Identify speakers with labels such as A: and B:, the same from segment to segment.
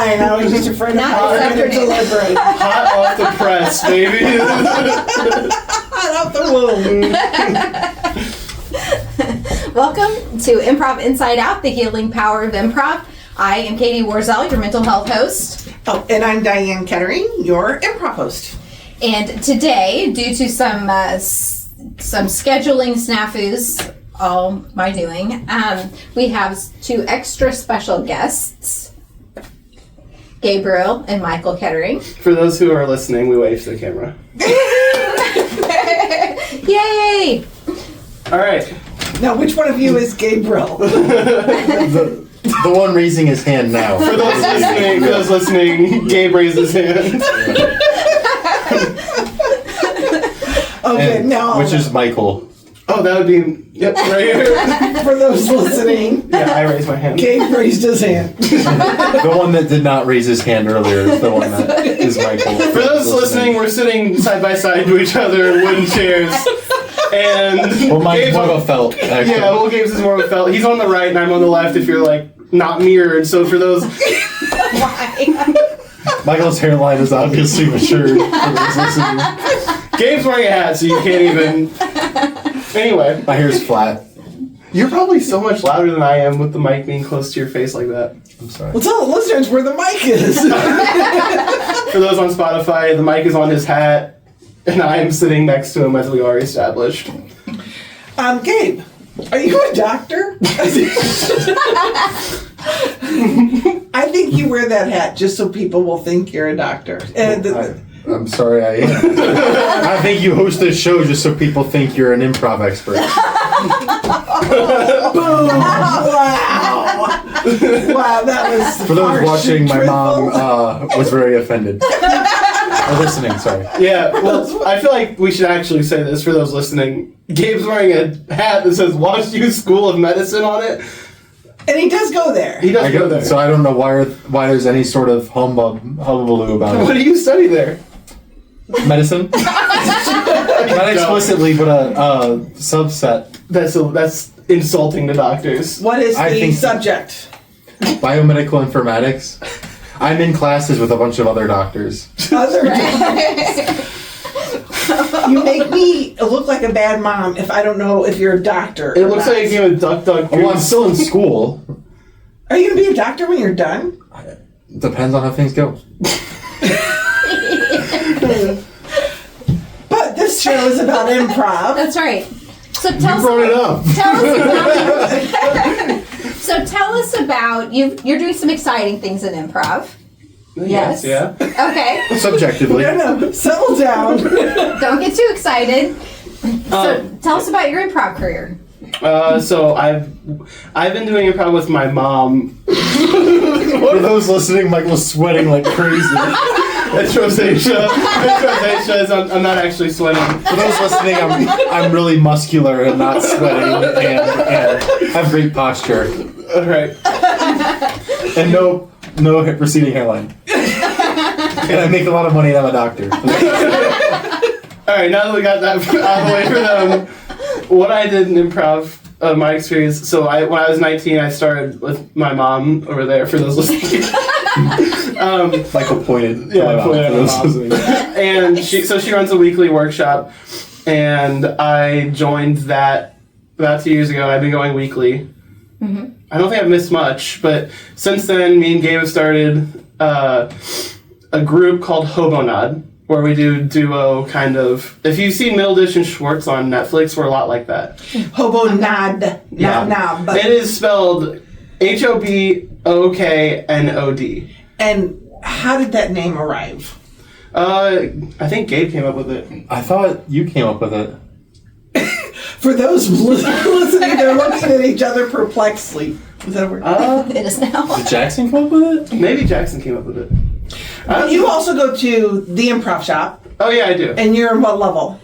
A: fine. I was just afraid of how you're going to deliver it.
B: Hot off the press, baby.
A: Hot off the womb.
C: Welcome to Improv Inside Out, the healing power of improv. I am Katie Warzel, your mental health host.
A: Oh, and I'm Diane Kettering, your improv host.
C: And today, due to some scheduling snafus, all my doing, we have two extra special guests, Gabriel and Michael Kettering.
B: For those who are listening, we wave to the camera.
C: Yay!
B: All right.
A: Now, which one of you is Gabriel?
D: The one raising his hand now.
B: For those listening, Gabe raised his hand.
A: Okay,
D: And,
A: now.
D: which is Michael.
B: Oh, that would be, yep, right here.
A: For those listening,
B: Yeah, I raised my hand.
A: Gabe raised his hand.
D: The one that did not raise his hand earlier is the one that is Michael.
B: For those listening, we're sitting side by side to each other in wooden chairs. And
D: Well, mine's
B: Gabe's
D: more
B: on-
D: of a felt, actually.
B: Yeah, well, Gabe's is more of a felt. He's on the right and I'm on the left if you're like not mirrored. So for those,
D: Michael's hairline is obviously matured for those listening.
B: Gabe's wearing a hat, so you can't even. Anyway,
D: My hair's flat.
B: you're probably so much louder than I am with the mic being close to your face like that.
D: I'm sorry.
A: Well, tell the listeners where the mic is.
B: For those on Spotify, the mic is on his hat, and I am sitting next to him as we already established.
A: Gabe, are you a doctor? I think you wear that hat just so people will think you're a doctor. And
D: I'm sorry, I am. I think you host this show just so people think you're an improv expert.
A: boom! Wow! Wow, that was
D: For those
A: harsh
D: watching,
A: and
D: my mom
A: truthful.
D: was very offended. Or listening, sorry.
B: Yeah, well, I feel like we should actually say this for those listening. Gabe's wearing a hat that says WashU School of Medicine on it.
A: And he does go there.
B: He does go there.
D: So I don't know why there's any sort of hullabaloo about
B: What
D: it.
B: do you study there?
D: Medicine? Not explicitly, but a subset.
B: That's insulting to doctors.
A: What is
D: I
A: the
D: think-
A: subject?
D: Biomedical informatics. I'm in classes with a bunch of other doctors.
A: Other You make me look like a bad mom if I don't know if you're a doctor.
B: It
A: or
B: looks
A: not.
B: like a game of Duck Duck Goose.
D: Well, I'm still in school.
A: Are you gonna be a doctor when you're done?
D: Depends on how things go.
A: But this show is about improv.
C: That's right. So
D: You
C: tell
D: brought it up.
C: tell us about you're doing some exciting things in improv. Yes.
B: Yeah.
C: Okay.
D: Subjectively.
A: No, settle down.
C: Don't get too excited. So tell us about your improv career.
B: So I've been doing improv with my mom.
D: For those listening, Michael's sweating like crazy.
B: It's rosacea. It's rosacea. I'm not actually sweating.
D: For those listening, I'm really muscular and not sweating and have great posture.
B: All right.
D: And no hip receding hairline. And I make a lot of money and I'm a doctor.
B: All right. Now that we got that out of the way for them, what I did in improv, my experience. So when I was 19, I started with my mom over there. For those listening.
D: Michael pointed.
B: Yeah, I pointed at my
D: For those
B: mom.
D: listening.
B: And she runs a weekly workshop, and I joined that about 2 years ago, and I've been going weekly. Mm-hmm. I don't think I've missed much, but since then, me and Gabe have started a group called Hoboknod, where we do duo kind of. If you've seen Middle Dish and Schwartz on Netflix, we're a lot like that.
A: Hoboknod.
D: Yeah.
A: Now, but
B: It is spelled Hoboknod.
A: and how did that name arrive?
B: I think Gabe came up with it.
D: I thought you came up with it.
A: For those listening, they're looking at each other perplexedly. Is that a word?
C: It is now.
D: Did Jackson come up with it?
B: Maybe Jackson came up with it.
A: You also go to the improv shop,
B: Oh yeah, I do.
A: and you're in what level?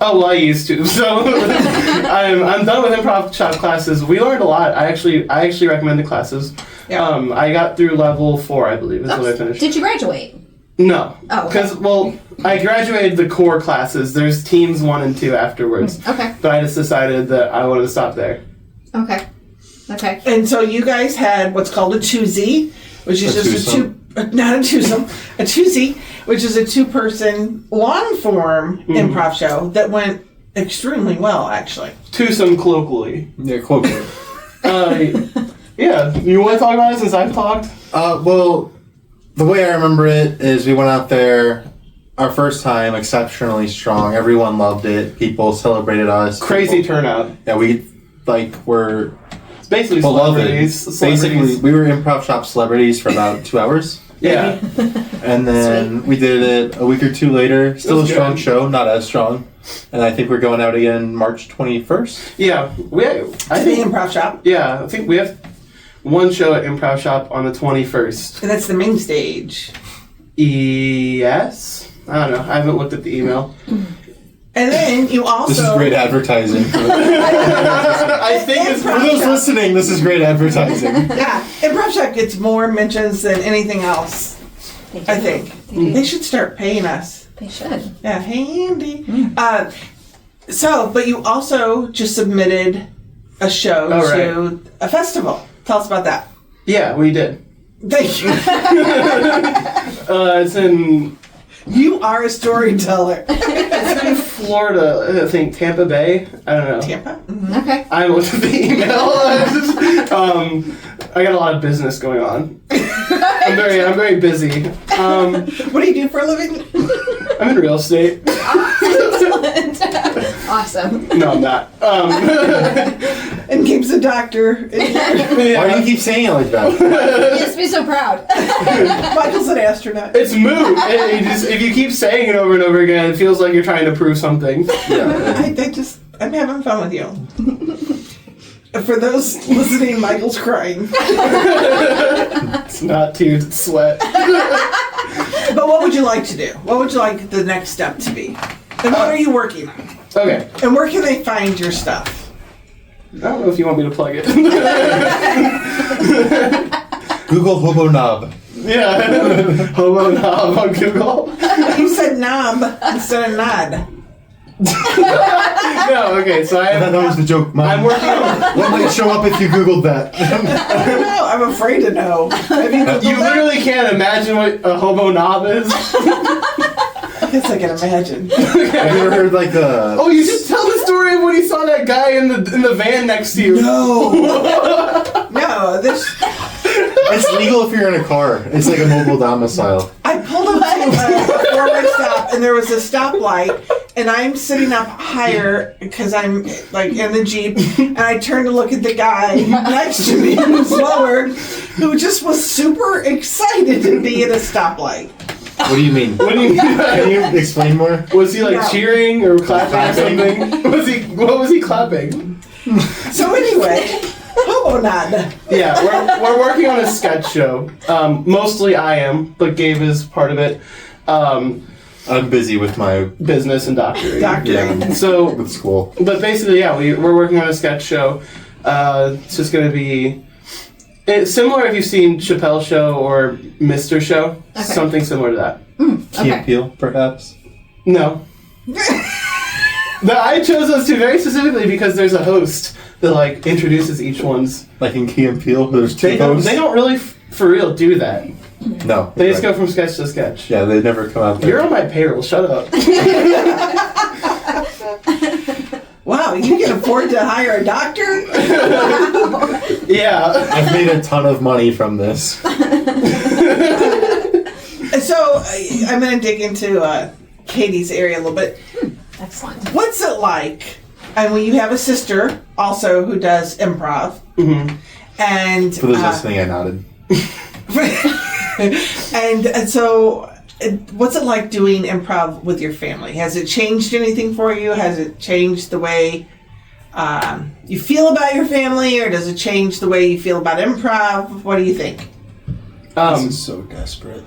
B: Oh, well, I used to. So I'm done with improv shop classes. We learned a lot. I actually recommend the classes.
A: Yeah.
B: I got through level 4, I believe, is what I finished.
C: Did you graduate?
B: No.
C: Oh, okay.
B: Because, well, I graduated the core classes. There's teams 1 and 2 afterwards.
C: Okay.
B: But I just decided that I wanted to stop there.
C: Okay. Okay.
A: And so you guys had what's called a 2Z, which is
D: A
A: just
D: twosome.
A: not a twosome, a twosie, which is a 2-person long-form improv show that went extremely well, actually.
B: Twosome colloquially.
D: Yeah, quote.
B: Yeah, you want to talk about it since I've talked?
D: Well, the way I remember it is we went out there our first time, exceptionally strong. Everyone loved it. People celebrated us.
B: Crazy turnout.
D: Yeah, we were
B: It's basically
D: beloved.
B: celebrities.
D: Basically, we were improv shop celebrities for about 2 hours.
B: Yeah.
D: And then we did it a week or two later. Still a strong
B: good.
D: show, not as strong. And I think we're going out again March 21st.
B: Yeah.
A: To the improv shop.
B: Yeah, I think we have one show at Improv Shop on the 21st.
A: And that's the main stage.
B: Yes? I don't know. I haven't looked at the email.
A: And then you also...
D: This is great advertising.
B: I think it's
D: For those listening, this is great advertising.
A: Yeah, improv shop gets more mentions than anything else, I think. They should start paying us.
C: They should.
A: Yeah, handy. But you also just submitted a show to a festival. Tell us about that.
B: Yeah, we did.
A: Thank you.
B: It's in
A: You are a storyteller.
B: It's in Florida, I think Tampa Bay. I don't know.
A: Tampa?
C: Okay.
B: I looked at the email. I got a lot of business going on. I'm very busy.
A: What do you do for a living?
B: I'm in real estate.
C: Excellent. Awesome.
B: No, I'm not.
A: And Gabe's a doctor.
D: Why do you keep saying it like that?
C: You just be so proud.
A: Michael's an astronaut.
B: It's moot. If you keep saying it over and over again, it feels like you're trying to prove something.
D: Yeah.
A: I'm having fun with you. For those listening, Michael's crying.
B: It's not tears, it's sweat.
A: But what would you like to do? What would you like the next step to be? And what are you working on?
B: Okay.
A: And where can they find your stuff?
B: I don't know if you want me to plug it.
D: Google Hoboknod.
B: Yeah. Hoboknod on Google.
A: You said knob instead of nod.
B: No, okay, so
D: I thought that was the joke. Mom.
B: I'm working on...
D: What might show up if you Googled that?
A: I don't know. I'm afraid to know. Have you Googled
B: You
A: that?
B: literally can't imagine what a hobo knob is.
A: I guess I can imagine.
D: Have you ever heard like the...
B: Oh, you should tell the story of when you saw that guy in the van next to you.
A: No. No, this...
D: It's legal if you're in a car. It's like a mobile domicile.
A: I pulled up to a four-way stop, and there was a stoplight, and I'm sitting up higher because I'm like in the Jeep, and I turned to look at the guy next to me who's lower, who just was super excited to be at a stoplight.
D: What do you mean?
B: What do you mean?
D: Can you explain more?
B: Was he like
A: No.
B: cheering or clapping or something? What was he clapping?
A: So anyway, Hoboknod.
B: Yeah, we're working on a sketch show. Mostly I am, but Gabe is part of it.
D: I'm busy with my
B: Business and doctoring.
A: Doctoring.
B: So,
D: with school.
B: but basically, yeah, we're working on a sketch show. It's just going to be similar if you've seen Chappelle's Show or Mr. Show.
C: Okay.
B: Something similar to that.
D: Key and Peele, perhaps?
B: No. I chose those two very specifically because there's a host that like introduces each one's.
D: Like in Key and Peele, there's two
B: They don't
D: hosts?
B: really for real do that.
D: No.
B: They just
D: right.
B: go from sketch to sketch.
D: Yeah, they never come out there.
B: You're on my payroll. Shut up.
A: Wow, you can afford to hire a doctor?
B: Yeah.
D: I've made a ton of money from this.
A: So I'm going to dig into Katie's area a little bit.
C: Excellent.
A: What's it like? And when you have a sister also who does improv,
B: Mm-hmm.
A: and
D: For those listening, I nodded.
A: and so what's it like doing improv with your family? Has it changed anything for you? Has it changed the way you feel about your family, or does it change the way you feel about improv? What do you think?
D: This is so desperate.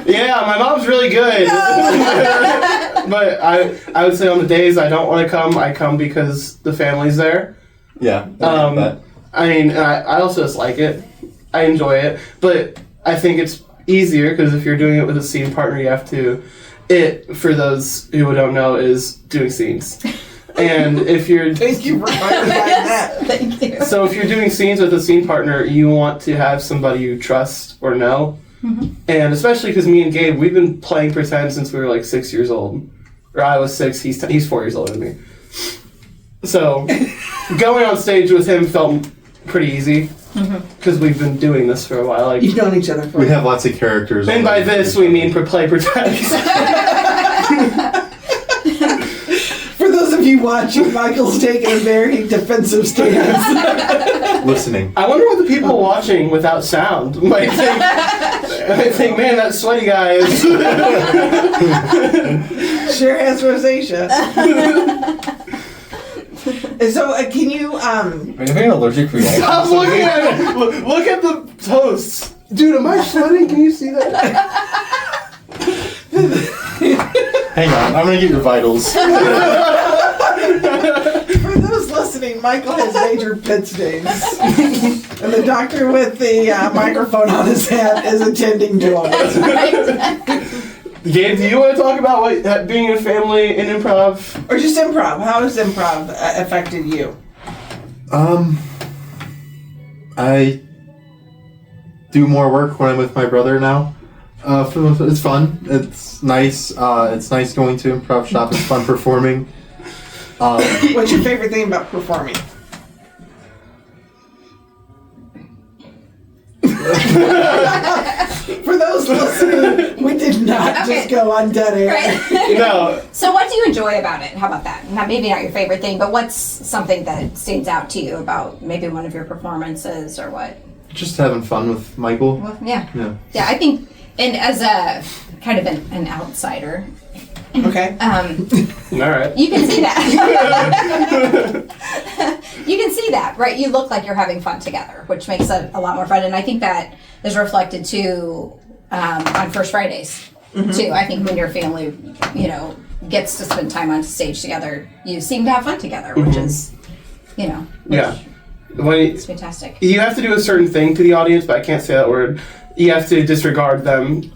B: Yeah, my mom's really good. But I would say on the days I don't want to come, I come because the family's there.
D: Yeah. I get that.
B: I mean, and I also just like it. I enjoy it. But I think it's easier because if you're doing it with a scene partner, you have to... for those who don't know, is doing scenes. And if you're
A: Thank you for clarifying that.
C: Thank you.
B: so if you're doing scenes with a scene partner, you want to have somebody you trust or know. And especially because me and Gabe, we've been playing pretend since we were like 6 years old. Or I was 6, he's 4 years older than me. So going on stage with him felt pretty easy because we've been doing this for a while. Like,
A: You've known each other for
D: We have lots of characters.
B: and by
D: already.
B: this we mean play pretend.
A: For those of you watching, Michael's taking a very defensive stance.
D: Listening.
B: I wonder what the people watching without sound might think. I think, man, that sweaty guy is.
A: Sure has rosacea. So, can you,
D: Are you having an allergic reaction?
B: Stop looking at it. Look at the toasts. Dude, am I sweating? Can you see that?
D: Hang on, I'm gonna get your vitals.
A: for those listening, Michael has major pit stains. And the doctor with the microphone on his head is attending to him.
B: Gabe, do you want to talk about what being a family in improv?
A: Or just improv. How has improv affected you?
D: I do more work when I'm with my brother now. It's fun. It's nice. It's nice going to improv shop. It's fun performing.
A: What's your favorite thing about performing? For those listening, we did not just go on dead air.
C: Right.
B: No.
C: So what do you enjoy about it? How about that? Maybe not your favorite thing, but what's something that stands out to you about maybe one of your performances or what?
D: Just having fun with Michael.
C: Well, yeah.
D: Yeah.
C: I think, and as a kind of an outsider,
A: Okay.
B: All right.
C: you can see that. You can see that, right? You look like you're having fun together, which makes it a lot more fun. And I think that is reflected too on First Fridays too. I think when your family, gets to spend time on stage together, you seem to have fun together, which is,
B: Yeah.
C: it's fantastic.
B: You have to do a certain thing to the audience, but I can't say that word. You have to disregard them,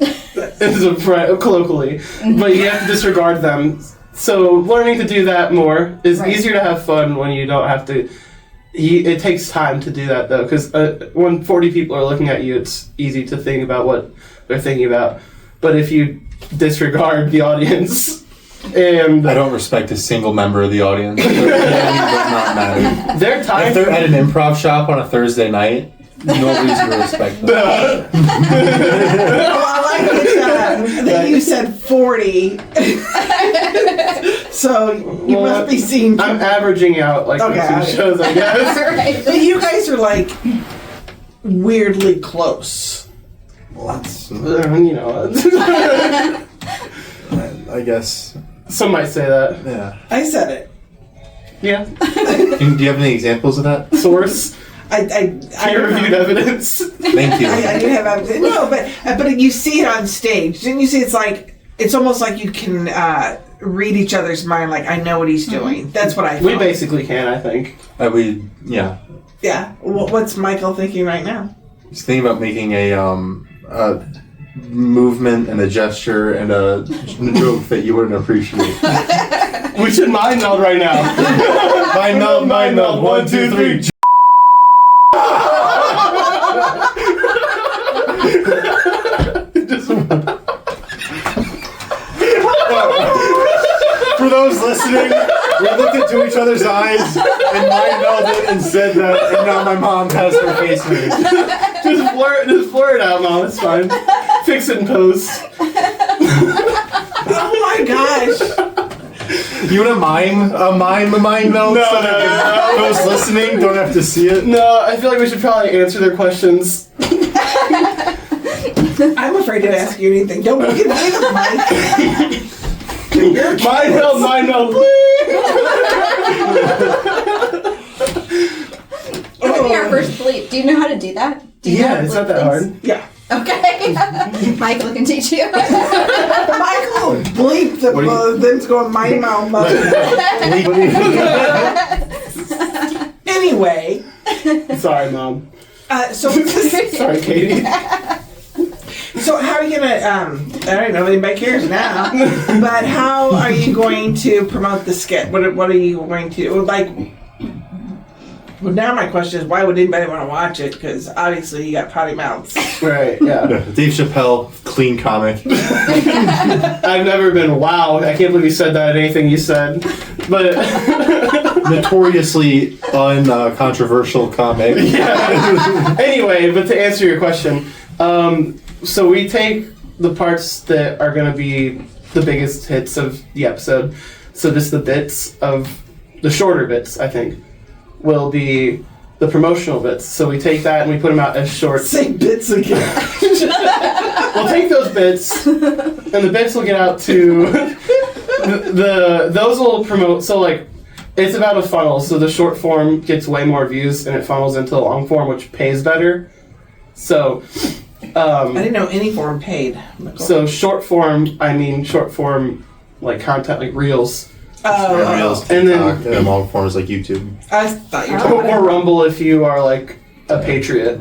B: colloquially, but you have to disregard them. So learning to do that more is
C: Right.
B: easier to have fun when you don't have to. It takes time to do that though, because when 40 people are looking at you, it's easy to think about what they're thinking about. But if you disregard the audience, and
D: I don't respect a single member of the audience. Their opinion does not matter.
B: their time.
D: If they're at an improv shop on a Thursday night, no reason to respect them.
A: Well, I like that you said 40. So you
B: Well,
A: must be seeing.
B: I'm averaging out like
A: Okay,
B: the two shows, I guess.
C: Right.
A: But you guys are like weirdly close.
D: I guess.
B: Some might say that.
D: Yeah.
A: I said it.
B: Yeah.
D: Do you have any examples of that?
B: Source.
A: I
B: Peer-reviewed evidence.
D: Thank you.
A: I do have evidence. No, but you see it on stage. Didn't you see? It's almost like you can read each other's mind. Like I know what he's doing. That's what I.
B: We
A: felt.
B: basically can, I think.
D: Yeah.
A: Yeah. What's Michael thinking right now?
D: He's thinking about making a movement and a gesture and a joke that you wouldn't appreciate.
B: We should mind meld right now.
D: Mind meld. 1, 2, 3. For those listening, we looked into each other's eyes and mind melded and said that, and now my mom has her face made.
B: Just blur it out, Mom. It's fine. Fix it in post.
A: Oh my gosh!
D: You want a mind meld?
B: No,
D: so
B: no,
D: that
B: no.
D: those listening don't have to see it.
B: No, I feel like we should probably answer their questions.
A: I'm afraid to ask you anything. Don't look at me, Mike.
B: Mind meld,
C: It would be our first bleep. Do you know how to do that? Do you know how
B: Yeah,
C: to
B: it's
C: bleep
B: not that
C: things?
B: hard.
A: Yeah.
C: Okay. Michael can teach you.
A: Michael bleep the things going my mouth. Anyway,
B: Sorry, Mom.
A: so
B: Sorry, Katie.
A: So how are you gonna? I don't know if anybody cares now, but how are you going to promote the skit? What are you going to like? Well, now my question is, why would anybody want to watch it? Because obviously you got potty mouths.
B: Right, yeah.
D: Dave Chappelle, clean comic.
B: I've never been, wow, I can't believe you said that, anything you said. But
D: Notoriously uncontroversial comic.
B: yeah. Anyway, but to answer your question, so we take the parts that are going to be the biggest hits of the episode. So just the bits of the shorter bits, I think, will be the promotional bits. So we take that and we put them out as short.
A: Say bits again.
B: We'll take those bits, and the bits will get out to those will promote. So like, it's about a funnel. So the short form gets way more views, and it funnels into the long form, which pays better. So.
A: I didn't know any form paid.
B: So short form, I mean short form, like content, like reels.
D: Reels,
B: and
D: TikTok,
B: then
D: and long forms like YouTube.
A: I thought you were talking
B: or Rumble if you are like a patriot.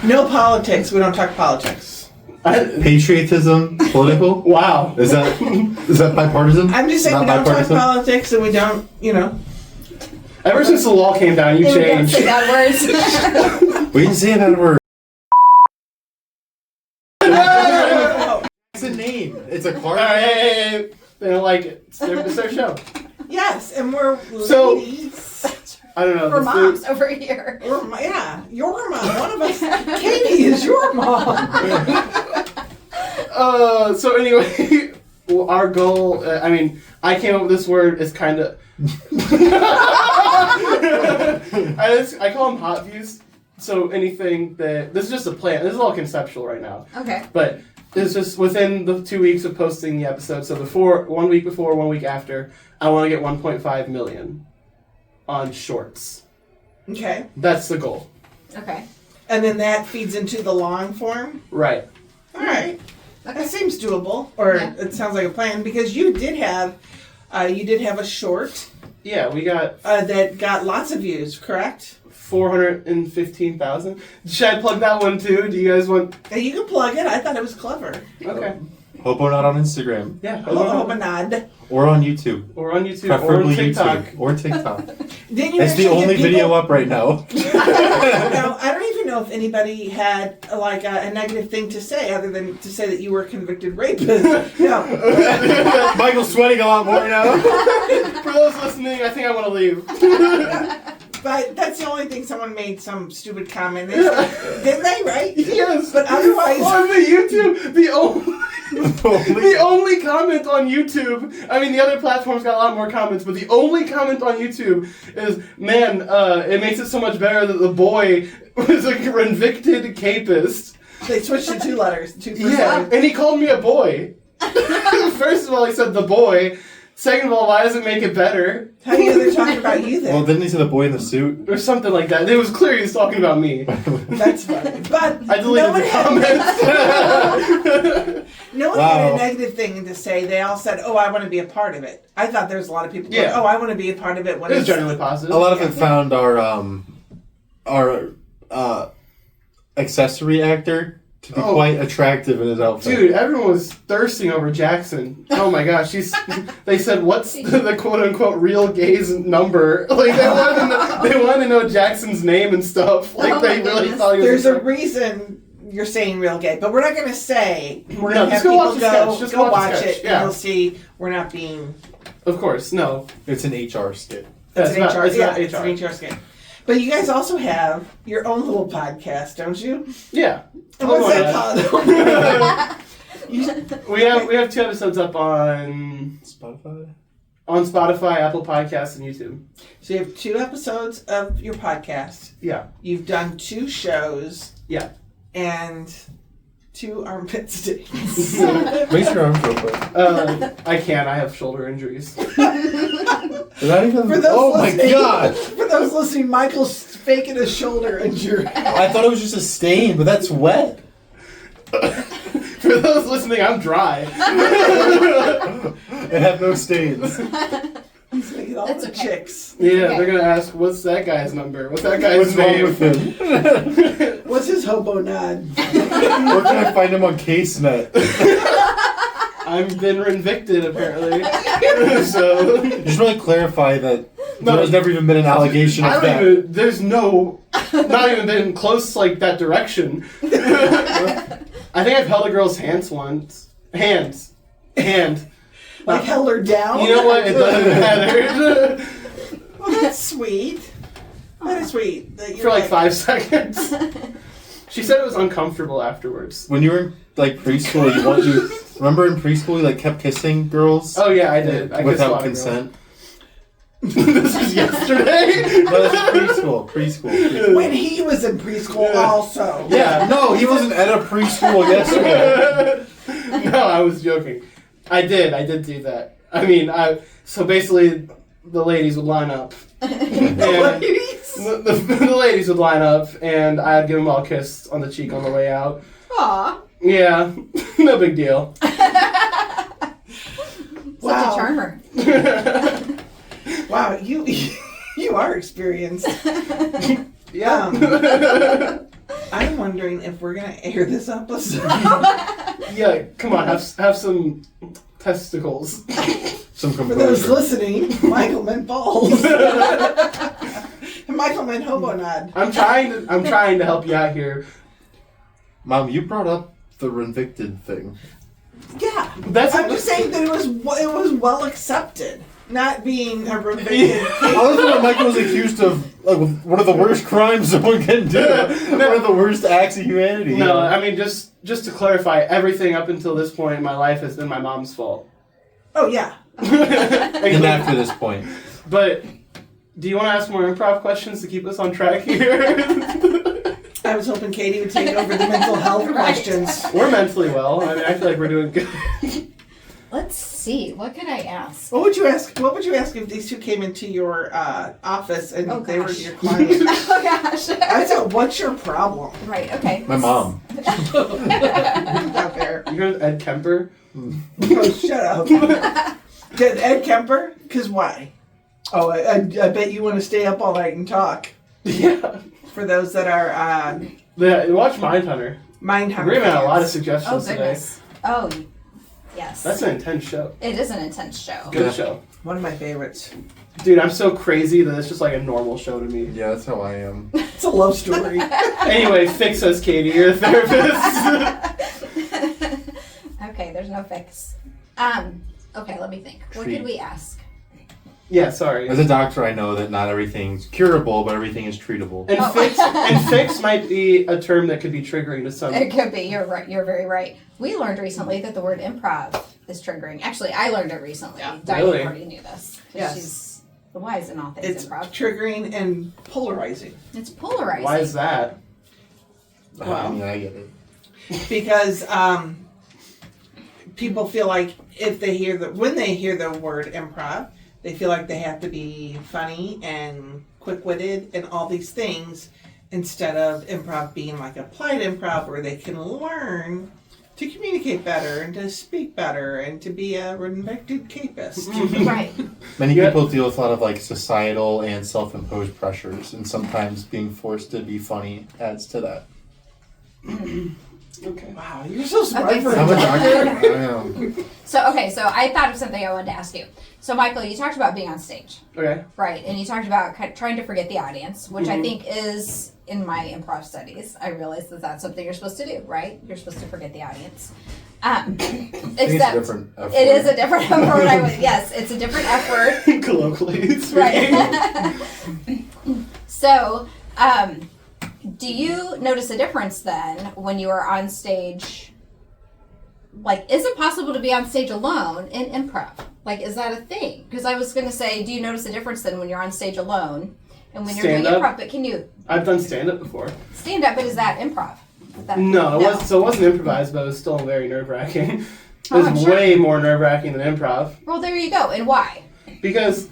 A: no politics. We don't talk politics.
D: Patriotism, political.
B: Wow.
D: Is that bipartisan?
A: I'm just saying
D: Not
A: we don't talk
D: bipartisan?
A: politics, and we don't,
B: Ever since the law came down, you
C: We don't
B: changed.
C: say bad words.
D: We can say that word. It's a name. It's a card.
B: Hey, they don't like it. It's their show.
A: Yes, and we're
B: So-
A: ladies.
B: I don't know.
C: We're
B: the
C: moms over here.
A: Yeah, your mom. One of us. Katie is your mom.
B: So anyway, well, our goal. I mean, I came up with this word. It's kind of. I call them hot views. So anything that this is just a plan. This is all conceptual right now.
C: Okay.
B: But it's just within the 2 weeks of posting the episode. So 1 week before, 1 week after, I want to get 1.5 million on shorts.
A: Okay.
B: That's the goal.
C: Okay.
A: And then that feeds into the long form.
B: Right.
A: All right.
C: Okay.
A: That seems doable, or
C: Yeah.
A: it sounds like a plan because you did have a short
B: Yeah, we got
A: that got lots of views, correct?
B: 415,000. Should I plug that one too? Do you guys want?
A: You can plug it. I thought it was clever.
B: Okay.
D: Hoboknod on Instagram.
B: Yeah.
A: Hoboknod.
D: Or on YouTube.
B: Or on YouTube.
D: Preferably
B: or TikTok.
D: YouTube. Or TikTok.
A: Didn't you
D: It's the
A: actually
D: only
A: get
D: video
A: people-
D: up right now.
A: I don't even know if anybody had like a negative thing to say other than to say that you were a convicted rapist. No.
D: Michael's sweating a lot more now.
B: For those listening, I think I want to leave.
A: But that's the only thing someone made some stupid comment. They said, didn't they, right?
B: Yes.
A: But otherwise...
B: On the YouTube, the only comment on YouTube, I mean the other platforms got a lot more comments, but the only comment on YouTube is, man, it makes it so much better that the boy was a convicted capist.
A: They switched to two letters. Two
B: Yeah, and he called me a boy. First of all, he said the boy. Second of all, why does it make it better?
A: How do you know they're talking about you then?
D: Well, didn't he say the boy in the suit?
B: Or something like that. It was clear he was talking about me.
A: That's funny. But
B: I deleted the comments.
A: no one
D: Wow.
A: had a negative thing to say. They all said, "Oh, I want to be a part of it." I thought there was a lot of people going,
B: Yeah.
A: "Oh, I want to be a part of it." When
B: It was
A: it's-
B: generally positive.
D: A lot of it found our accessory actor to be quite attractive in his outfit.
B: Dude, everyone was thirsting over Jackson. Oh my gosh, they said, what's the quote-unquote real gay's number? Like, they wanted to know Jackson's name and stuff. Like,
C: Oh
B: they
C: my
B: really
C: goodness.
B: thought he was...
A: There's a reason you're saying real gay, but we're not going to say. We're
B: No,
A: going to have
B: just go
A: people
B: watch the
A: go,
B: sketch. Just
A: go
B: go watch the
A: watch
B: sketch.
A: it,
B: Yeah.
A: and you'll see we're not being.
B: Of course, no.
D: It's an HR skit.
A: It's an HR.
B: It's
A: Yeah,
B: not
A: it's an HR skit. But you guys also have your own little podcast, don't you?
B: Yeah.
A: And what's that called?
B: We have 2 episodes up on Spotify, Apple Podcasts, and YouTube.
A: So you have 2 episodes of your podcast.
B: Yeah.
A: You've done 2 shows.
B: Yeah.
A: And 2 armpit stains.
D: Raise your arms real quick.
B: I can't. I have shoulder injuries.
D: Is that even?
A: For those
D: Oh my
A: listening-
D: god!
A: For those listening, Michael's faking a shoulder injury.
D: I thought it was just a stain, but that's wet.
B: For those listening, I'm dry.
D: It had no stains.
A: He's making all
C: That's
A: the
C: okay.
A: chicks.
B: Yeah,
C: Okay.
B: they're gonna ask, what's that guy's number? What's that guy's
D: What's wrong
B: name?
D: with him?
A: What's his Hoboknod?
D: Where can I find him on CaseNet?
B: I've been convicted, apparently. So,
D: Just want to clarify that
B: No,
D: there's never even been an allegation
B: I
D: of
B: don't
D: that.
B: even, there's no, not even been close like that direction. I think I've held a girl's hands once. Hand.
A: Like held her down?
B: You know what? It doesn't matter.
A: Well, that's sweet. That is sweet. That you're
B: For like 5 seconds. She said it was uncomfortable afterwards.
D: When you were in like preschool, you remember in preschool you like kept kissing girls
B: Oh yeah, I did. I kissed a lot
D: without
B: of girls.
D: consent.
B: This was yesterday.
D: No, that's preschool.
A: When he was in preschool, also.
B: Yeah.
D: No, he wasn't at a preschool yesterday.
B: No, I was joking. I did do that. I mean, so basically the ladies would line up. And
A: Ladies.
B: the ladies would line up, and I'd give them all a kiss on the cheek on the way out.
C: Aw.
B: Yeah, no big deal.
C: Such
A: Wow.
C: a charmer.
A: Wow, you are experienced.
B: Yeah.
A: I'm wondering if we're gonna air this episode.
B: Yeah, come on, have some testicles.
D: Some
A: For those
D: composure.
A: listening, Michael meant balls. Michael meant Hoboknod.
B: I'm trying to help you out here.
D: Mom, you brought up the Renvicted thing.
A: Yeah,
B: That's
A: I'm just saying that it was well accepted, not being a revicted.
D: I love that Michael was accused of like one of the worst crimes someone can do. One of the worst acts of humanity.
B: No, I mean just to clarify, everything up until this point in my life has been my mom's fault.
A: Oh yeah.
D: And after this point.
B: But do you want to ask more improv questions to keep us on track here?
A: I was hoping Katie would take over the mental health questions.
B: We're mentally well. I mean, I feel like we're doing good.
C: Let's see. What could I ask?
A: What would you ask? What would you ask if these two came into your office and
C: Oh,
A: they were
C: gosh.
A: your client?
C: Oh gosh.
A: I said, "What's your problem?"
C: Right. Okay.
D: My mom.
A: Not fair.
B: You heard Ed Kemper?
A: Oh, shut up. Did Ed Kemper? Because why? Oh, I bet you want to stay up all night and talk.
B: Yeah.
A: For those that are
B: Watch Mindhunter.
A: Mindhunter
B: We're giving out a lot of
A: fans.
B: suggestions
C: Oh
B: today.
C: goodness. Oh, yes.
B: That's an intense show.
C: It is an intense show.
B: Good
D: Yeah.
B: show.
A: One of my favorites.
B: Dude, I'm so crazy that it's just like a normal show to me.
D: Yeah, that's how I am.
A: It's a love story.
B: Anyway, fix us, Katie. You're a therapist.
C: Okay, there's no fix. Okay, let me think. What
D: Treat.
C: could we ask?
B: Yeah, sorry.
D: As a doctor, I know that not everything's curable, but everything is treatable.
B: And
C: Oh.
B: fix might be a term that could be triggering to some.
C: It could be. You're right. You're very right. We learned recently that the word improv is triggering. Actually, I learned it recently.
A: Yeah.
C: Diane
B: Really?
C: already knew this. 'Cause
A: Yes.
C: She's wise in all things
A: It's
C: improv.
A: triggering and polarizing
C: It's polarizing.
B: Why is that?
A: Wow.
D: I mean, I get it.
A: because people feel like if they hear when they hear the word improv, they feel like they have to be funny and quick-witted and all these things instead of improv being like applied improv where they can learn to communicate better and to speak better and to be a convicted capist.
C: Right.
D: Many
B: Yeah.
D: people deal with a lot of like societal and self-imposed pressures, and sometimes being forced to be funny adds to that.
B: Okay.
A: Wow, you're so smart
C: Okay,
A: for
C: so-
A: a
D: I'm a
A: doctor.
D: doctor. I am.
C: So I thought of something I wanted to ask you. So Michael, you talked about being on stage,
B: Okay.
C: right? And you talked about trying to forget the audience, which I
B: Mhm.
C: think is in my improv studies. I realized that that's something you're supposed to do, right? You're supposed to forget the audience.
D: I think it's a
C: Except
D: different F
C: it is
D: word.
C: a different F word. Yes, it's a different F word.
B: Colloquially speaking.
C: Right. So, do you notice a difference then when you are on stage? Like, is it possible to be on stage alone in improv? Like, is that a thing? Because I was going to say, do you notice a difference then when you're on stage alone and when you're doing
B: Stand-up?
C: improv? But can you
B: I've done stand-up before.
C: stand up? But is that improv?
B: No, it wasn't improvised, but it was still very nerve-wracking. It
C: Oh,
B: was
C: I'm sure.
B: way more nerve-wracking than improv.
C: Well, there you go. And why?
B: Because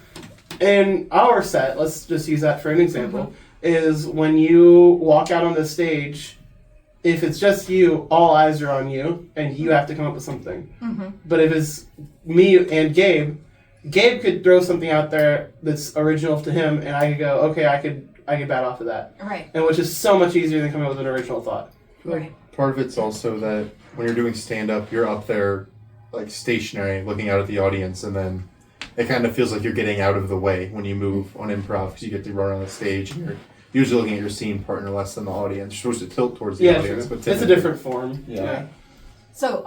B: in our set, let's just use that for an example, is when you walk out on the stage, if it's just you, all eyes are on you, and you have to come up with something.
C: Mm-hmm.
B: But if it's me and Gabe, Gabe could throw something out there that's original to him, and I could go, okay, I could bat off of that.
C: Right.
B: And which is so much easier than coming up with an original thought.
C: Right.
D: Part of it's also that when you're doing stand-up, you're up there, like, stationary, looking out at the audience, and then it kind of feels like you're getting out of the way when you move on improv, because you get to run on the stage, and you're usually looking at your scene partner less than the audience. You're supposed to tilt towards the audience.
B: True.
D: But
B: It's a different form.
D: Yeah.
C: So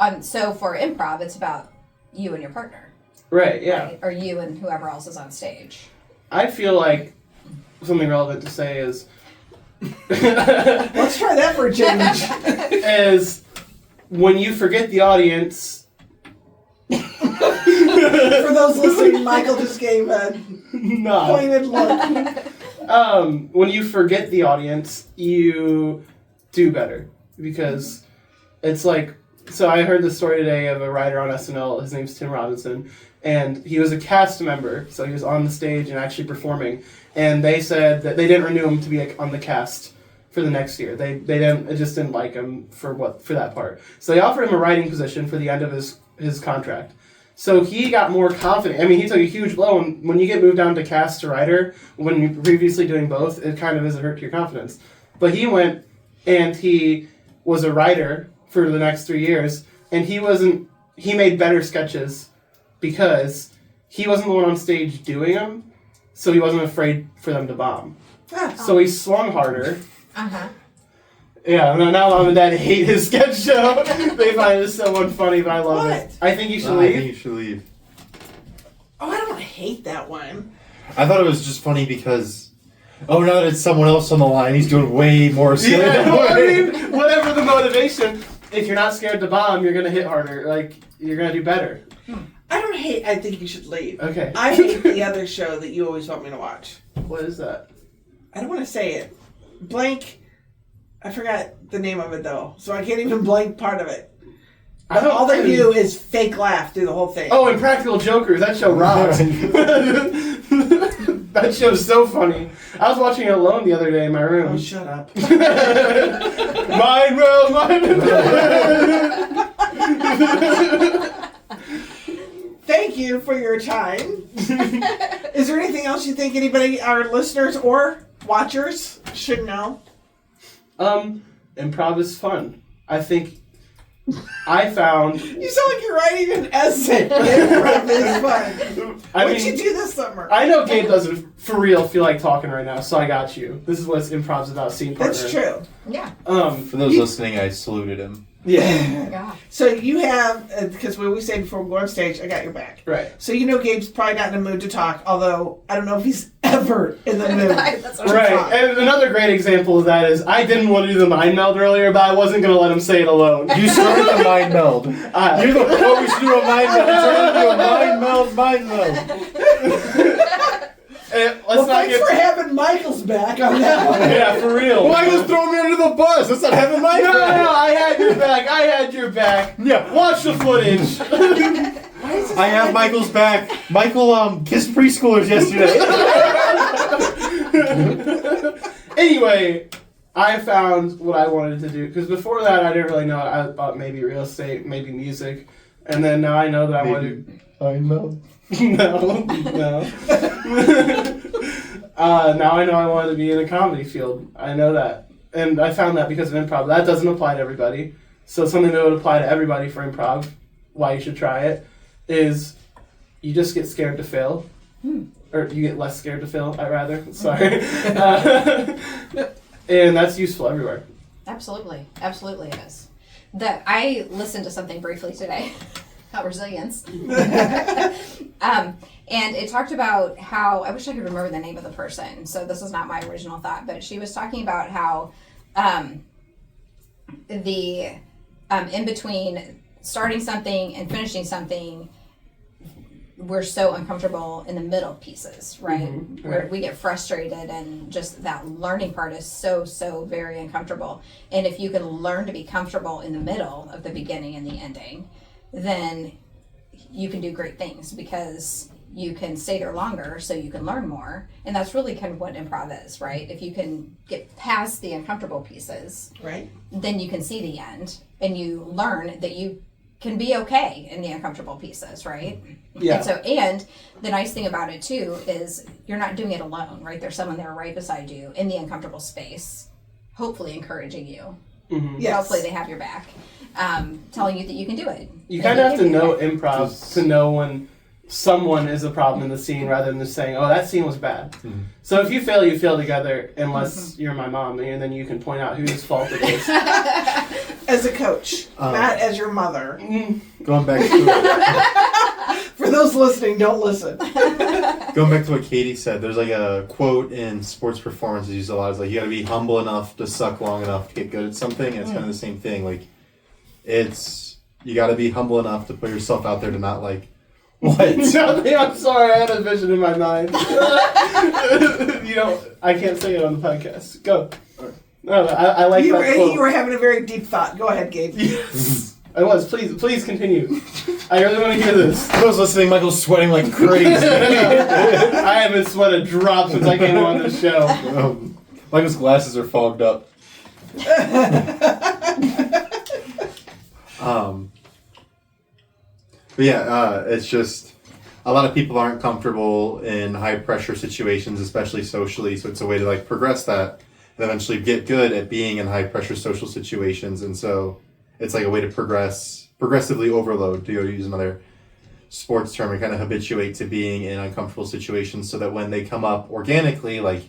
C: for improv, it's about you and your partner.
B: Right, yeah.
C: Right? Or you and whoever else is on stage.
B: I feel like something relevant to say is...
A: Let's try that for a change.
B: is when you forget the audience...
A: For those listening, Michael just gave a pointed look.
B: When you forget the audience, you do better. Because it's like... So I heard the story today of a writer on SNL. His name's Tim Robinson. And he was a cast member, so he was on the stage and actually performing. And they said that they didn't renew him to be like, on the cast for the next year. They just didn't like him for that part. So they offered him a writing position for the end of his contract. So he got more confident. I mean, he took a huge blow. And when you get moved down to cast to writer, when you're previously doing both, it kind of is a hurt to your confidence. But he went and he was a writer for the next 3 years, and he made better sketches because he wasn't the one on stage doing them, so he wasn't afraid for them to bomb. So he swung harder.
C: Uh-huh.
B: Yeah, now Mom and Dad hate his sketch show. They find it so unfunny, but I love it. I think you should leave.
D: I think you should leave.
A: Oh, I don't hate that one.
D: I thought it was just funny because... Oh, now that it's someone else on the line, he's doing way more skills.
B: Yeah, well, I mean, whatever the motivation, if you're not scared to bomb, you're going to hit harder. Like, you're going to do better.
A: I think you should leave.
B: Okay.
A: I hate the other show that you always want me to watch.
B: What is that?
A: I don't want to say it. Blank. I forgot the name of it, though, so I can't even blank part of it. But all they do is fake laugh through the whole thing.
B: Oh, and Practical Jokers. That show rocks. That show's so funny. I was watching it alone the other day in my room.
A: Oh, shut up.
B: Mind world,
A: Thank you for your time. Is there anything else you think anybody, our listeners or watchers, should know?
B: Improv is fun. I think I found...
A: You sound like you're writing an essay. Improv is fun. What'd you do this summer?
B: I know Gabe doesn't, for real, feel like talking right now, so I got you. This is what improv's about, scene partner.
A: That's true.
C: Yeah.
D: For those listening, I saluted him.
B: Yeah.
C: God.
A: So you have, because what we say before we go on stage, I got your back.
B: Right.
A: So you know Gabe's probably not in a mood to talk, although I don't know if he's ever in the mood.
C: That's what
B: Right. And another great example of that is I didn't want to do the mind meld earlier, but I wasn't going to let him say it alone.
D: You started the mind meld. You're the we should do a mind meld. You started to do a mind meld.
A: Thanks for having Michael's back on that one.
B: Yeah, for real.
D: Why just throw me under the bus? That's not having my
B: No, I had your back.
D: Yeah.
B: Watch the footage.
D: I have Michael's back. Michael kissed preschoolers yesterday.
B: Anyway, I found what I wanted to do, because before that I didn't really know. I thought maybe real estate, maybe music, and then now I know that I want to...
D: Mind meld?
B: No. Now I know I want to be in the comedy field. I know that. And I found that because of improv. That doesn't apply to everybody. So something that would apply to everybody for improv, why you should try it, is you just get scared to fail. Or you get less scared to fail, I'd rather. Sorry. And that's useful everywhere.
C: Absolutely. Absolutely it is. I listened to something briefly today about resilience. And it talked about how, I wish I could remember the name of the person, so this is not my original thought, but she was talking about how in between starting something and finishing something, we're so uncomfortable in the middle pieces, right?
B: Mm-hmm.
C: Where we get frustrated, and just that learning part is so very uncomfortable. And if you can learn to be comfortable in the middle of the beginning and the ending, then you can do great things, because you can stay there longer so you can learn more. And that's really kind of what improv is, right? If you can get past the uncomfortable pieces,
A: Right.
C: then you can see the end, and you learn that you can be okay in the uncomfortable pieces, right?
B: Yeah.
C: And the nice thing about it too is you're not doing it alone, right? There's someone there right beside you in the uncomfortable space, hopefully encouraging you.
A: Yes.
C: Hopefully they have your back, telling you that you can do it.
B: You kind of have to know improv to know when someone is a problem in the scene rather than just saying, oh, that scene was bad. So if you fail together, unless you're my mom, and then you can point out whose fault it is.
A: As a coach, not as your mother.
D: Going back to
A: For those listening, don't listen.
D: going back to what Katie said, there's like a quote in sports performances used a lot. It's like you got to be humble enough to suck long enough to get good at something. And it's kind of the same thing. Like you got to be humble enough to put yourself out there to not like. What?
B: Nothing. I'm sorry. I had a vision in my mind. I can't say it on the podcast. Go. No, I like
A: You
B: that quote.
A: were having a very deep thought. Go ahead, Gabe.
B: Yes. I was. Please continue. I really want to hear this.
D: I was listening. Michael's sweating like crazy.
B: I haven't sweat a drop since I came on this show.
D: Michael's glasses are fogged up. But yeah, it's just a lot of people aren't comfortable in high pressure situations, especially socially. So it's a way to like progress that and eventually get good at being in high pressure social situations. And so it's like a way to progressively overload, to use another sports term, and kind of habituate to being in uncomfortable situations so that when they come up organically, like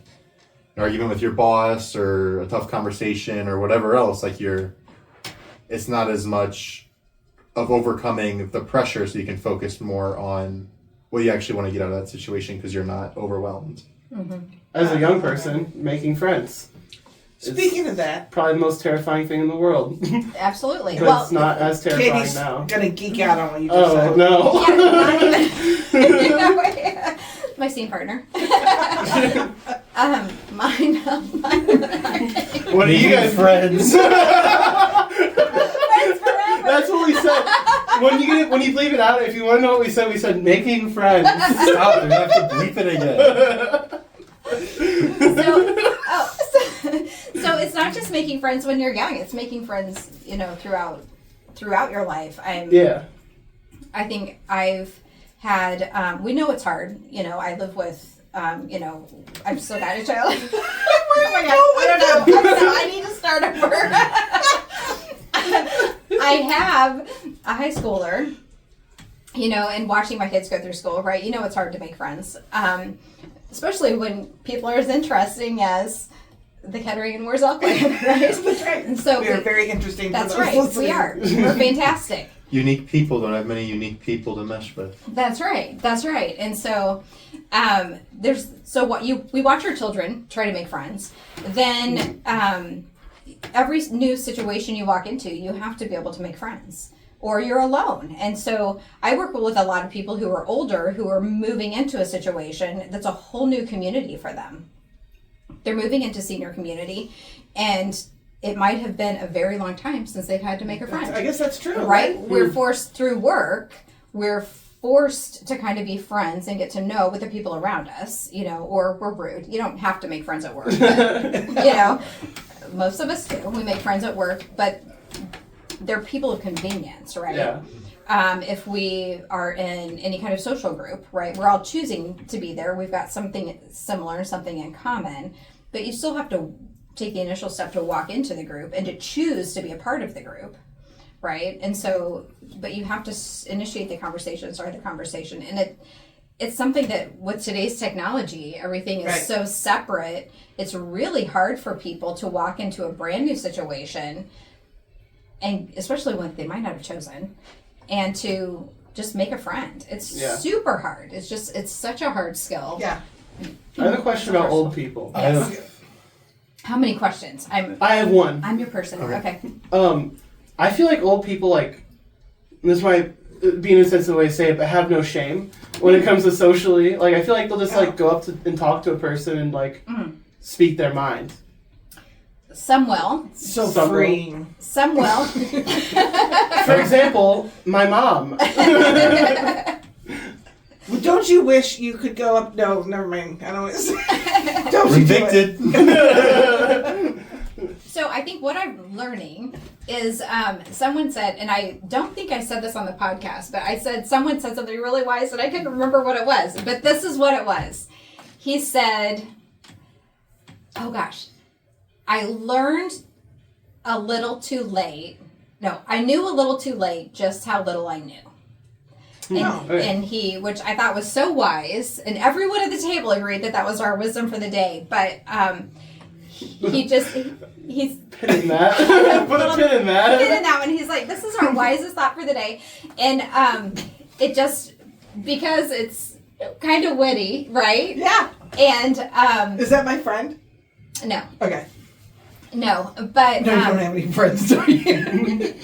D: an argument with your boss or a tough conversation or whatever else, like it's not as much of overcoming the pressure, so you can focus more on what you actually want to get out of that situation because you're not overwhelmed.
B: As a young person, making friends.
A: Speaking of that,
B: Probably the most terrifying thing in the world.
C: Absolutely.
B: But
C: Well,
B: it's not as terrifying
A: Katie's
B: now.
A: gonna geek out on what you just
B: Oh,
A: said.
B: no.
C: yeah, not even. My scene partner. Mine.
B: What are you guys?
D: Friends?
C: Friends forever.
B: That's what we said. When you bleep it out, if you want to know what we said making friends.
D: Stop, we're gonna have to bleep it again.
C: So it's not just making friends when you're young. It's making friends, throughout your life.
B: Yeah.
C: I think I've had. We know it's hard. I live with. I've still got a child. I don't know. I need to start over. I have a high schooler. And watching my kids go through school, right? It's hard to make friends, especially when people are as interesting as the Kettering and Warsaw clan, right?
A: That's right.
C: And so
A: We are very interesting.
C: That's
A: for those
C: right.
A: listening.
C: We are. We're fantastic.
D: Unique people don't have many unique people to mesh with.
C: That's right. And so we watch our children try to make friends. Then every new situation you walk into, you have to be able to make friends, or you're alone. And so I work with a lot of people who are older, who are moving into a situation that's a whole new community for them. They're moving into senior community, and it might have been a very long time since they've had to make a friend.
A: I guess that's true.
C: Right? We're forced through work, we're forced to kind of be friends and get to know with the people around us, or we're rude. You don't have to make friends at work, but, most of us do. We make friends at work, but they're people of convenience, right?
B: Yeah.
C: If we are in any kind of social group, right, we're all choosing to be there. We've got something similar, something in common, but you still have to take the initial step to walk into the group and to choose to be a part of the group, right? And so, but you have to initiate the conversation, start the conversation, and it's something that with today's technology, everything is
A: Right.
C: so separate. It's really hard for people to walk into a brand new situation, and especially one they might not have chosen, and to just make a friend. It's super hard. It's such a hard skill.
A: Yeah.
B: I have a question about old people.
C: How many questions?
B: I have one.
C: I'm your person. Okay.
B: I feel like old people, this might be an insensitive way to say it, but have no shame when it comes to socially. I feel like they'll just, go up to and talk to a person and, speak their mind.
C: Some will.
A: So
B: Some will.
A: freeing.
C: Some will.
B: For example, my mom.
A: Well, don't you wish you could go up? No, never mind. I don't. Don't you do it.
D: Convicted.
C: So I think what I'm learning is someone said, and I don't think I said this on the podcast, but someone said something really wise, and I couldn't remember what it was, but this is what it was. He said, oh gosh, I learned a little too late. No, I knew a little too late just how little I knew. And he, which I thought was so wise, and everyone at the table agreed that was our wisdom for the day, but he's
B: pin in that. Put a pin in that.
C: Pin in that one. He's like, this is our wisest thought for the day. And it just, because it's kind of witty, right?
A: Yeah.
C: And
A: is that my friend?
C: No.
A: Okay.
C: No, but
A: no, you don't have any friends, do you?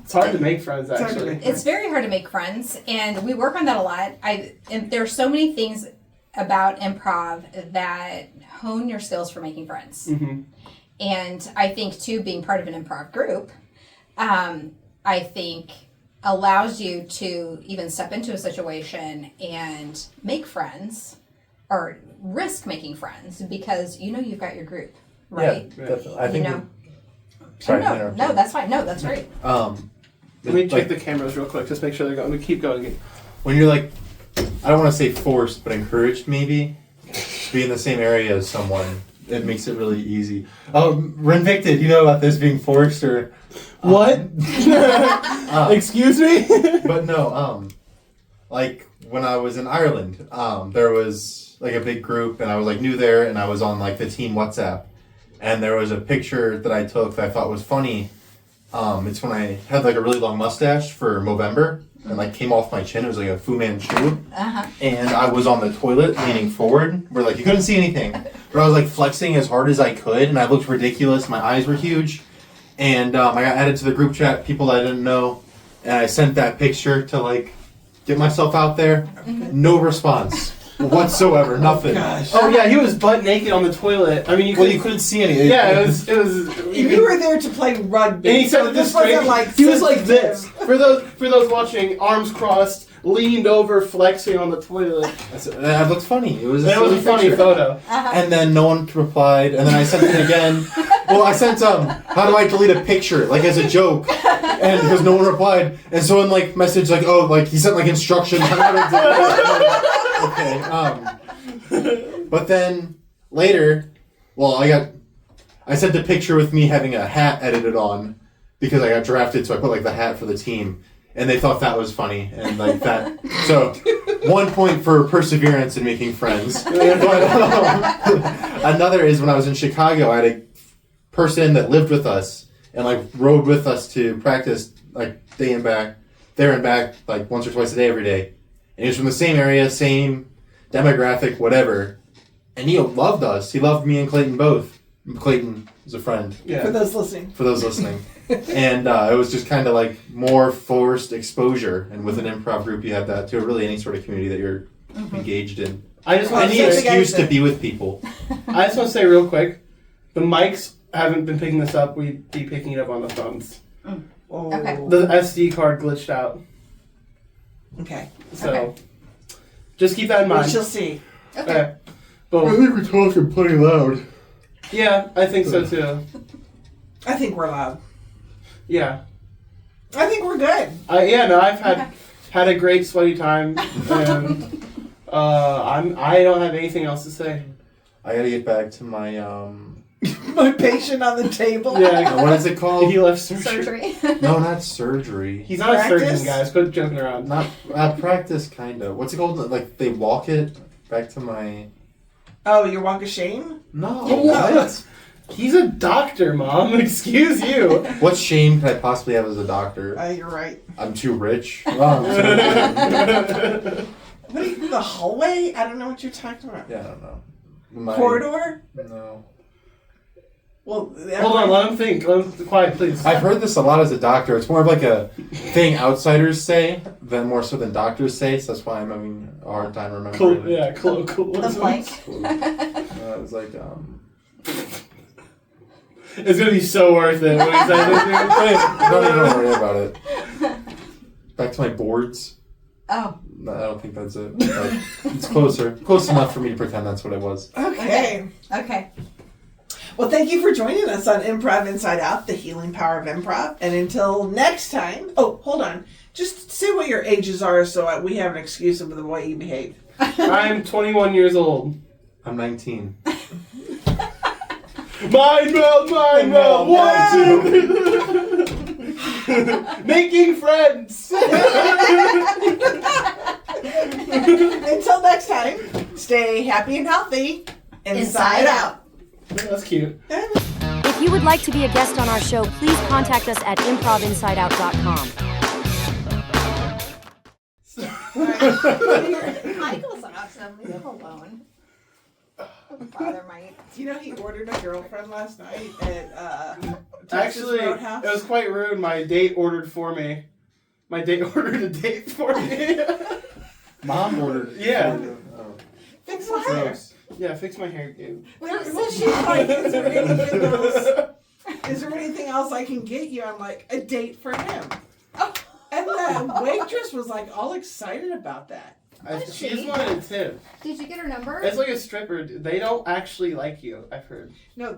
B: It's hard to make friends, actually.
C: It's very hard to make friends, and we work on that a lot. And there's so many things about improv that hone your skills for making friends.
B: Mm-hmm.
C: And I think, too, being part of an improv group, I think allows you to even step into a situation and make friends or risk making friends because you know you've got your group, right?
D: Yeah, definitely. I think.
C: Sorry, no, that's fine. No, that's great.
B: Let me check the cameras real quick. Just make sure they're going. Keep going.
D: When you're like, I don't want to say forced, but encouraged maybe to be in the same area as someone, it makes it really easy. Oh, Renvicted, you know about this being forced or
B: what? Excuse me?
D: But no, like when I was in Ireland, there was like a big group, and I was like new there, and I was on like the team WhatsApp, and there was a picture that I took that I thought was funny. It's when I had like a really long mustache for Movember and like came off my chin. It was like a Fu Manchu. And I was on the toilet leaning forward where like you couldn't see anything. But I was like flexing as hard as I could and I looked ridiculous. My eyes were huge. And I got added to the group chat, people I didn't know. And I sent that picture to like get myself out there. No response whatsoever. Nothing.
B: Oh yeah, he was butt naked on the toilet. I mean, you couldn't see anything. Yeah, it was.
A: You were there to play rugby.
B: And he said this wasn't like he was like this. For those watching, arms crossed, leaned over, flexing on the toilet.
D: That looked funny. It was
B: a funny photo.
D: And then no one replied. And then I sent it again. Well, I sent how do I delete a picture like as a joke, and because no one replied, and someone like messaged like he sent like instructions on how to do it. Okay. But then later, I sent a picture with me having a hat edited on because I got drafted, so I put like the hat for the team, and they thought that was funny and like that. So 1 point for perseverance in making friends. But, another is when I was in Chicago, I had a person that lived with us and like rode with us to practice like there and back like once or twice a day every day. And he was from the same area, same demographic, whatever. And he loved us. He loved me and Clayton both. Clayton is a friend.
A: Yeah. For those listening. And
D: it was just kind of like more forced exposure. And with an improv group, you have that too. Really, any sort of community that you're engaged in. Any excuse to be with people.
B: I just want to say real quick, the mics haven't been picking this up. We'd be picking it up on the phones.
C: Okay.
B: The SD card glitched out.
A: Okay.
B: So, just keep that in mind.
A: We shall see.
C: Okay.
D: I think we're talking pretty loud.
B: Yeah, I think so too.
A: I think we're loud.
B: Yeah.
A: I think we're good.
B: I've had a great sweaty time, and I don't have anything else to say.
D: I gotta get back to my
A: my patient on the table.
D: Yeah, what is it called?
B: He left surgery.
D: No, not surgery.
B: He's not a surgeon, guys. Quit joking around.
D: Not practice, kind of. What's it called? Like they walk it back to my.
A: Oh, your walk of shame?
D: No.
B: What? He's a doctor, Mom. Excuse you.
D: What shame could I possibly have as a doctor?
A: You're right.
D: I'm too rich.
A: What the hallway? I don't know what you're talking about.
D: Yeah, I don't know.
A: Corridor?
D: No.
B: Well, hold on. Let him think. Let him quiet, please.
D: I've heard this a lot as a doctor. It's more of like a thing outsiders say than more so than doctors say. So that's why I'm having a hard time remembering.
B: Cool. Yeah, cool.
C: That's like.
D: It was like
B: It's gonna be so worth it. What is that?
D: Don't even worry about it. Back to my boards.
C: Oh.
D: No, I don't think that's it. It's close enough for me to pretend that's what it was.
A: Okay. Well, thank you for joining us on Improv Inside Out, the healing power of improv. And until next time, oh, hold on. Just say what your ages are so we have an excuse of the way you behave.
B: I'm 21 years old.
D: I'm 19.
B: Mind meld, 1, 2. Making friends.
A: Until next time, stay happy and healthy. Inside out.
B: That's cute.
E: If you would like to be a guest on our show, please contact us at improvinsideout.com.
C: Michael's awesome. Leave him alone. Father might.
A: You know, he ordered a girlfriend last night at Texas
B: Actually,
A: Roadhouse.
B: it was quite rude. My date ordered for me. My date ordered a date for me.
D: Mom ordered.
B: Yeah.
D: Oh.
A: Fix my hair.
D: Gross.
B: Yeah, fix my hair, Gabe.
A: So she's like, is there anything else I can get you? I'm like, a date for him. And the waitress was like all excited about that.
B: She just wanted a tip.
C: Did you get her number?
B: It's like a stripper. They don't actually like you, I've heard.
A: No,